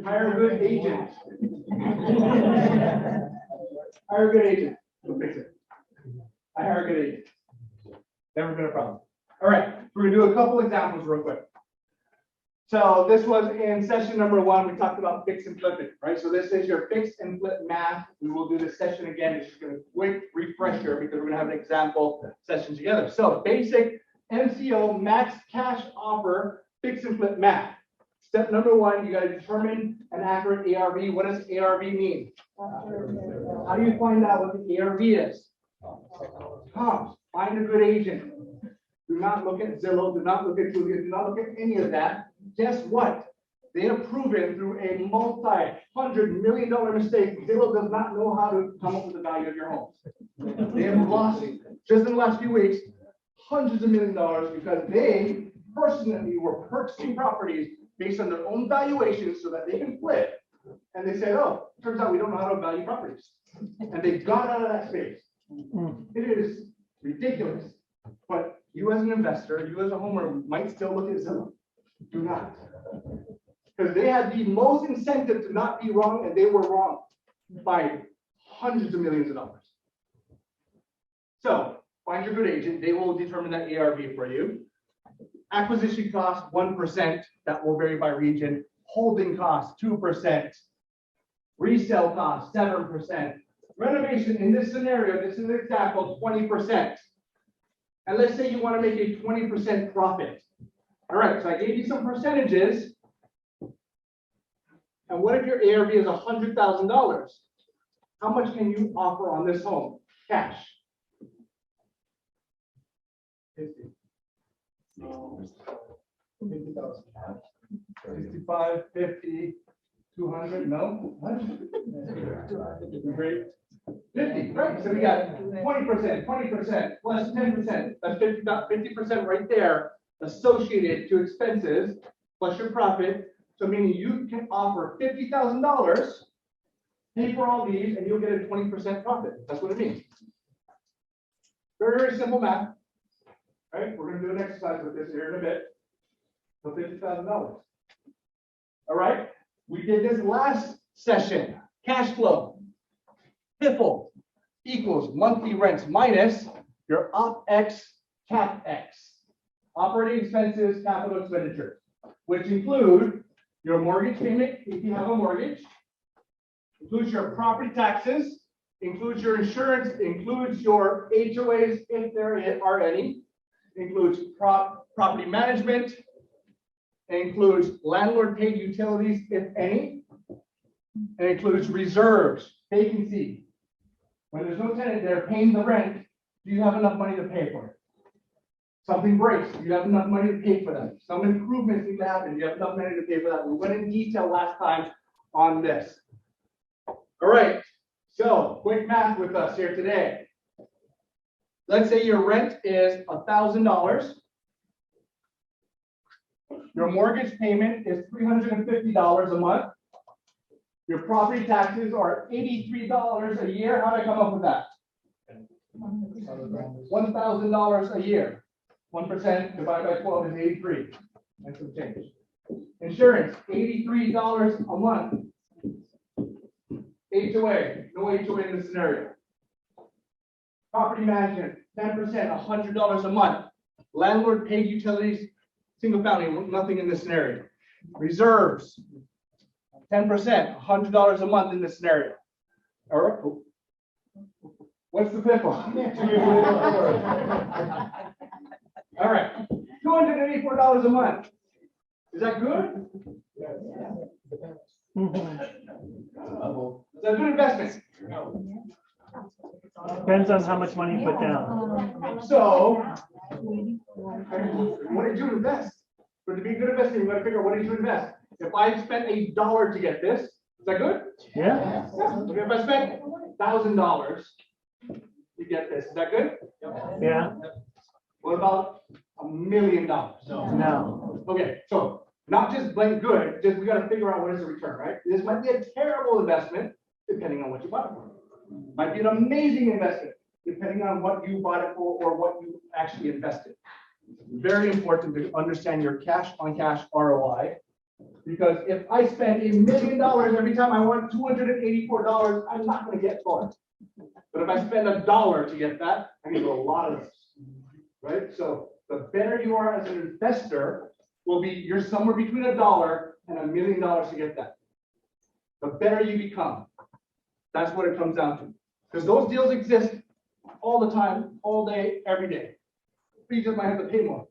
Hire a good agent. Hire a good agent. We'll fix it. I hire a good agent. Never been a problem. All right, we're gonna do a couple examples real quick. So this was in session number 1. We talked about fix and flipping, right? So this is your fix and flip math. We will do this session again. It's just gonna quick refresher because we're gonna have an example session together. So basic MCO max cash offer fix and flip math. Step number 1, you got to determine an accurate ARV. What does ARV mean? How do you find out what the ARV is? Comps. Find a good agent. Do not look at Zillow. Do not look at Julia. Do not look at any of that. Guess what? They have proven through a multi-$100 million mistake, Zillow does not know how to come up with the value of your homes. They have lost, just in the last few weeks, hundreds of millions of dollars because they personally were purchasing properties based on their own valuations so that they can flip. And they said, oh, turns out we don't know how to value properties. And they got out of that space. It is ridiculous. But you as an investor, you as a homeowner might still look at Zillow. Do not. Because they had the most incentive to not be wrong, and they were wrong by hundreds of millions of dollars. So find your good agent. They will determine that ARV for you. Acquisition cost 1%, that will vary by region. Holding cost 2%. Resale cost 7%. Renovation in this scenario, this is an example, 20%. And let's say you want to make a 20% profit. All right, so I gave you some percentages. And what if your ARV is $100,000? How much can you offer on this home? Cash. 50. 50,000. 65, 50, 200, no? What? Great. 50, right? So we got 20%, 20% plus 10%. That's 50% right there associated to expenses plus your profit. So meaning you can offer $50,000, pay for all these, and you'll get a 20% profit. That's what it means. Very, very simple math. Right? We're going to do an exercise with this here in a bit. So $50,000. All right. We did this last session. Cash flow. PIFL equals monthly rents minus your OpEx, CapEx. Operating expenses, capital expenditures, which include your mortgage payment, if you have a mortgage, includes your property taxes, includes your insurance, includes your HOAs, if there are any, includes property management, includes landlord paid utilities, if any, and includes reserves, vacancy. When there's no tenant there paying the rent, do you have enough money to pay for it? Something breaks, do you have enough money to pay for that? Some improvements need to happen, do you have enough money to pay for that? We went in detail last time on this. All right, so quick math with us here today. Let's say your rent is $1,000. Your mortgage payment is $350 a month. Your property taxes are $83 a year. How did I come up with that? $1,000 a year. 1% divided by 12 is 83. That's some change. Insurance, $83 a month. HOA, no HOA in this scenario. Property management, 10%, $100 a month. Landlord paid utilities, single family, nothing in this scenario. Reserves, 10%, $100 a month in this scenario. All right. What's the PIFL? All right, $284 a month. Is that good? Yes. Is that a good investment? No. Depends on how much money you put down. So, what did you invest? For it to be a good investment, you got to figure out what did you invest. If I spent $1 to get this, is that good? Yeah. Okay, if I spent $1,000 to get this, is that good? Yeah. What about $1 million? No. Okay, so not just blank good, just we got to figure out what is the return, right? This might be a terrible investment, depending on what you bought it for. Might be an amazing investment, depending on what you bought it for or what you actually invested. Very important to understand your cash on cash ROI, Because if I spend $1 million every time I want $284, I'm not gonna get more. But if I spend $1 to get that, I can do a lot of this, right? So the better you are as an investor will be, you're somewhere between $1 and $1 million to get that. The better you become. That's what it comes down to. Because those deals exist all the time, all day, every day. You just might have to pay more.